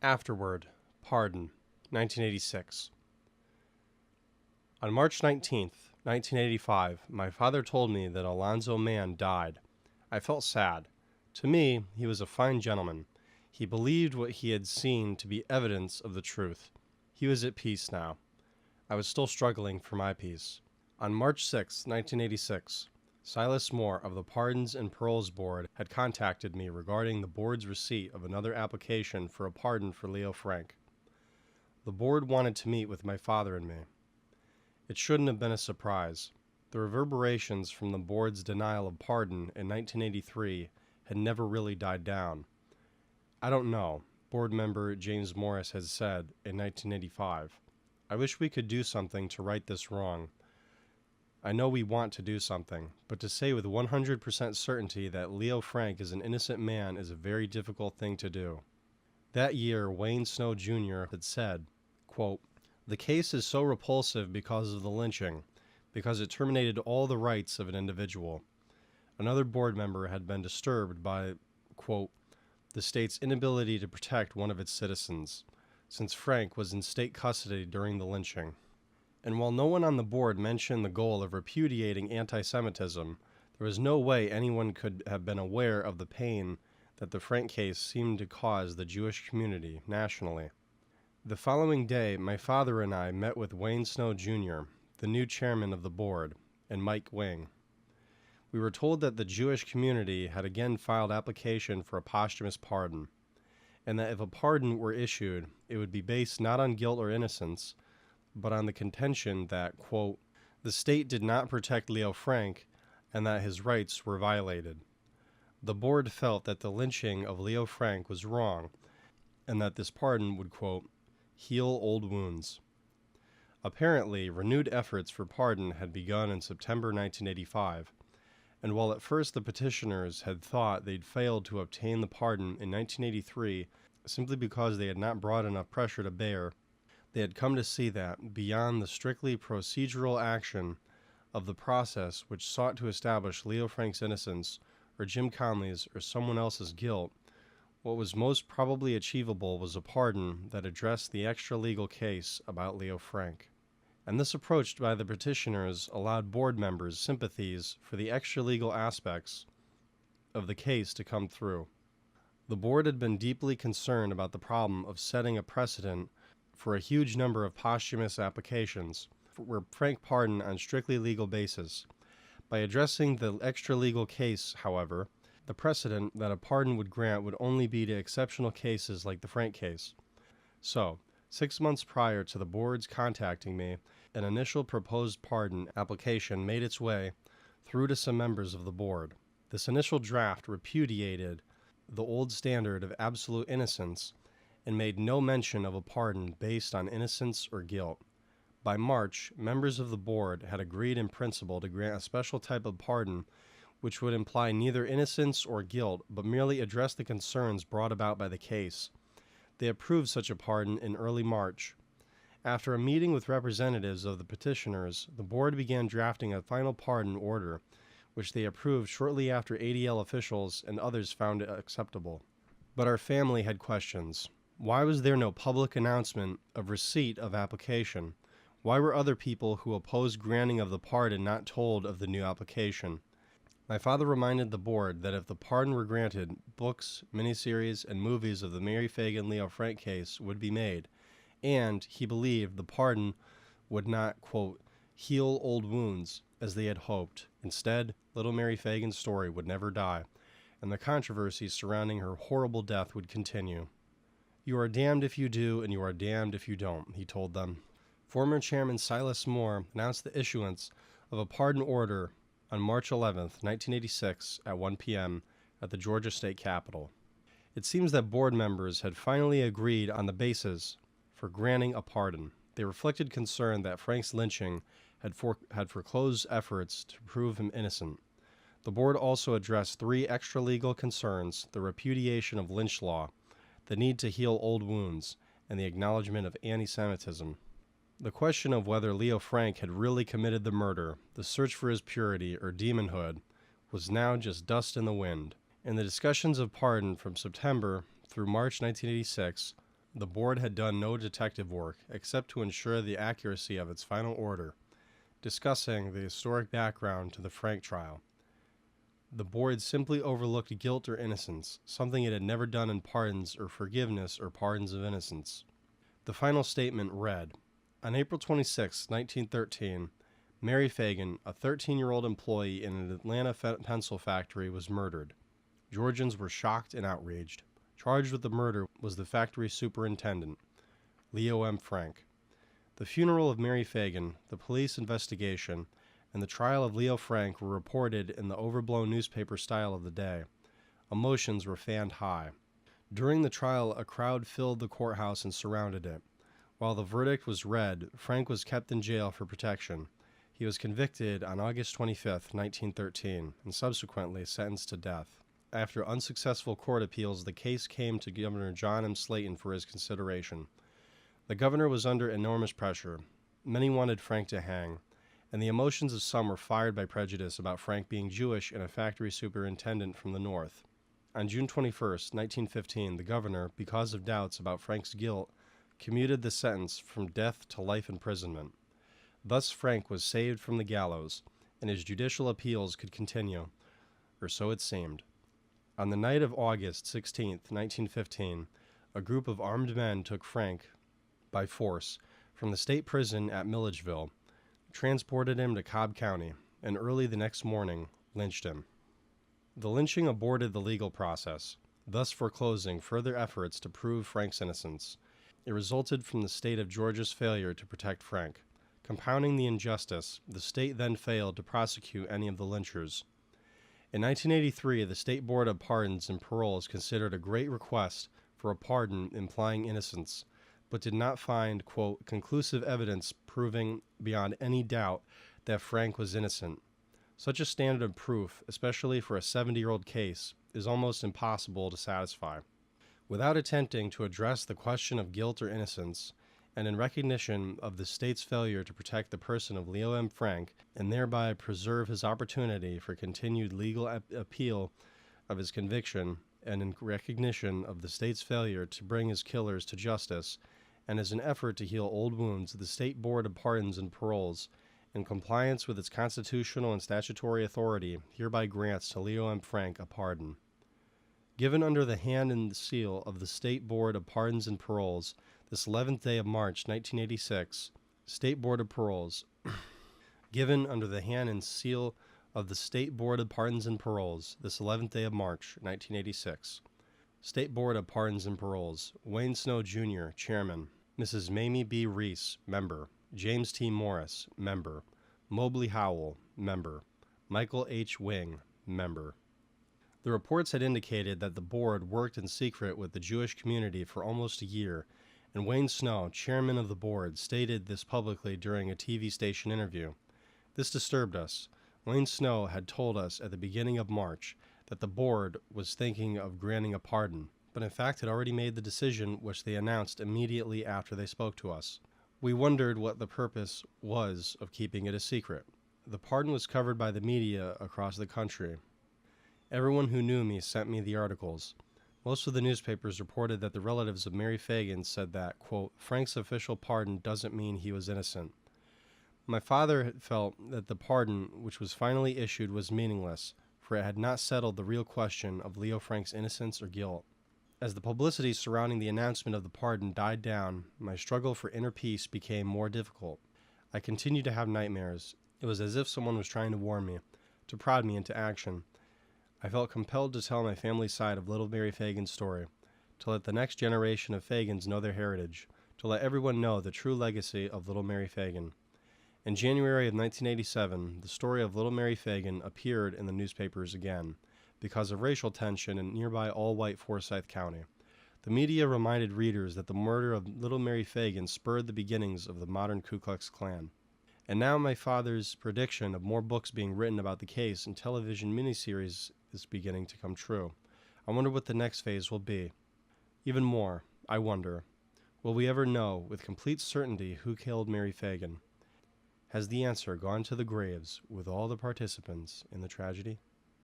Afterward, Pardon, 1986. On March 19th, 1985, my father told me that Alonzo Mann died. I felt sad. To me, he was a fine gentleman. He believed what he had seen to be evidence of the truth. He was at peace now. I was still struggling for my peace. On March 6, 1986, Silas Moore of the Pardons and Paroles Board had contacted me regarding the board's receipt of another application for a pardon for Leo Frank. The board wanted to meet with my father and me. It shouldn't have been a surprise. The reverberations from the board's denial of pardon in 1983 had never really died down. I don't know, board member James Morris has said in 1985. I wish we could do something to right this wrong. I know we want to do something, but to say with 100% certainty that Leo Frank is an innocent man is a very difficult thing to do. That year, Wayne Snow Jr. had said, quote, "The case is so repulsive because of the lynching, because it terminated all the rights of an individual." Another board member had been disturbed by, quote, "the state's inability to protect one of its citizens, since Frank was in state custody during the lynching." And while no one on the board mentioned the goal of repudiating anti-Semitism, there was no way anyone could have been aware of the pain that the Frank case seemed to cause the Jewish community nationally. The following day, my father and I met with Wayne Snow Jr., the new chairman of the board, and Mike Wing. We were told that the Jewish community had again filed application for a posthumous pardon, and that if a pardon were issued, it would be based not on guilt or innocence, but on the contention that, quote, "the state did not protect Leo Frank and that his rights were violated." The board felt that the lynching of Leo Frank was wrong and that this pardon would, quote, "heal old wounds." Apparently, renewed efforts for pardon had begun in September 1985, and while at first the petitioners had thought they'd failed to obtain the pardon in 1983 simply because they had not brought enough pressure to bear, they had come to see that, beyond the strictly procedural action of the process which sought to establish Leo Frank's innocence, or Jim Conley's, or someone else's guilt, what was most probably achievable was a pardon that addressed the extra-legal case about Leo Frank. And this approach by the petitioners allowed board members' sympathies for the extra-legal aspects of the case to come through. The board had been deeply concerned about the problem of setting a precedent for a huge number of posthumous applications were Frank pardoned on strictly legal basis. By addressing the extra-legal case, however, the precedent that a pardon would grant would only be to exceptional cases like the Frank case. So, 6 months prior to the board's contacting me, an initial proposed pardon application made its way through to some members of the board. This initial draft repudiated the old standard of absolute innocence and made no mention of a pardon based on innocence or guilt. By March, members of the board had agreed in principle to grant a special type of pardon which would imply neither innocence or guilt, but merely address the concerns brought about by the case. They approved such a pardon in early March. After a meeting with representatives of the petitioners, the board began drafting a final pardon order, which they approved shortly after ADL officials and others found it acceptable. But our family had questions. Why was there no public announcement of receipt of application? Why were other people who opposed granting of the pardon not told of the new application? My father reminded the board that if the pardon were granted, books, miniseries, and movies of the Mary Phagan Leo Frank case would be made, and he believed the pardon would not, quote, "heal old wounds," as they had hoped. Instead, little Mary Phagan's story would never die, and the controversy surrounding her horrible death would continue. "You are damned if you do, and you are damned if you don't," he told them. Former Chairman Silas Moore announced the issuance of a pardon order on March 11, 1986, at 1 p.m. at the Georgia State Capitol. It seems that board members had finally agreed on the basis for granting a pardon. They reflected concern that Frank's lynching had foreclosed efforts to prove him innocent. The board also addressed 3 extra-legal concerns: the repudiation of lynch law, the need to heal old wounds, and the acknowledgement of anti-Semitism. The question of whether Leo Frank had really committed the murder, the search for his purity, or demonhood, was now just dust in the wind. In the discussions of pardon from September through March 1986, The board had done no detective work except to ensure the accuracy of its final order, discussing the historic background to the Frank trial. The board simply overlooked guilt or innocence, something it had never done in pardons or forgiveness or pardons of innocence. The final statement read, "On April 26, 1913, Mary Phagan, a 13-year-old employee in an Atlanta pencil factory, was murdered. Georgians were shocked and outraged. Charged with the murder was the factory superintendent, Leo M. Frank. The funeral of Mary Phagan, the police investigation, and the trial of Leo Frank were reported in the overblown newspaper style of the day. Emotions were fanned high. During the trial, a crowd filled the courthouse and surrounded it. While the verdict was read, Frank was kept in jail for protection. He was convicted on August 25, 1913, and subsequently sentenced to death. After unsuccessful court appeals, the case came to Governor John M. Slayton for his consideration. The governor was under enormous pressure. Many wanted Frank to hang, and the emotions of some were fired by prejudice about Frank being Jewish and a factory superintendent from the North. On June 21, 1915, the governor, because of doubts about Frank's guilt, commuted the sentence from death to life imprisonment. Thus Frank was saved from the gallows, and his judicial appeals could continue, or so it seemed. On the night of August 16, 1915, a group of armed men took Frank, by force, from the state prison at Milledgeville, transported him to Cobb County, and early the next morning, lynched him. The lynching aborted the legal process, thus foreclosing further efforts to prove Frank's innocence. It resulted from the state of Georgia's failure to protect Frank. Compounding the injustice, the state then failed to prosecute any of the lynchers. In 1983, the State Board of Pardons and Paroles considered a great request for a pardon implying innocence, but did not find, quote, conclusive evidence proving beyond any doubt that Frank was innocent. Such a standard of proof, especially for a 70-year-old case, is almost impossible to satisfy. Without attempting to address the question of guilt or innocence, and in recognition of the state's failure to protect the person of Leo M. Frank and thereby preserve his opportunity for continued legal appeal of his conviction, and in recognition of the state's failure to bring his killers to justice, and as an effort to heal old wounds, the State Board of Pardons and Paroles, in compliance with its constitutional and statutory authority, hereby grants to Leo M. Frank a pardon. Given under the hand and seal of the State Board of Pardons and Paroles, this 11th day of March, 1986, State Board of Paroles. Given under the hand and seal of the State Board of Pardons and Paroles, this 11th day of March, 1986. State Board of Pardons and Paroles. Wayne Snow, Jr., Chairman. Mrs. Mamie B. Reese, Member. James T. Morris, Member. Mobley Howell, Member. Michael H. Wing, Member. The reports had indicated that the board worked in secret with the Jewish community for almost a year, and Wayne Snow, chairman of the board, stated this publicly during a TV station interview. This disturbed us. Wayne Snow had told us at the beginning of March that the board was thinking of granting a pardon, but in fact had already made the decision, which they announced immediately after they spoke to us. We wondered what the purpose was of keeping it a secret. The pardon was covered by the media across the country. Everyone who knew me sent me the articles. Most of the newspapers reported that the relatives of Mary Phagan said that, quote, Frank's official pardon doesn't mean he was innocent. My father had felt that the pardon, which was finally issued, was meaningless, for it had not settled the real question of Leo Frank's innocence or guilt. As the publicity surrounding the announcement of the pardon died down, my struggle for inner peace became more difficult. I continued to have nightmares. It was as if someone was trying to warn me, to prod me into action. I felt compelled to tell my family's side of little Mary Phagan's story, to let the next generation of Phagans know their heritage, to let everyone know the true legacy of little Mary Phagan. In January of 1987, the story of little Mary Phagan appeared in the newspapers again, because of racial tension in nearby all-white Forsyth County. The media reminded readers that the murder of little Mary Phagan spurred the beginnings of the modern Ku Klux Klan. And now my father's prediction of more books being written about the case and television miniseries is beginning to come true. I wonder what the next phase will be. Even more, I wonder, will we ever know with complete certainty who killed Mary Phagan? Has the answer gone to the graves with all the participants in the tragedy?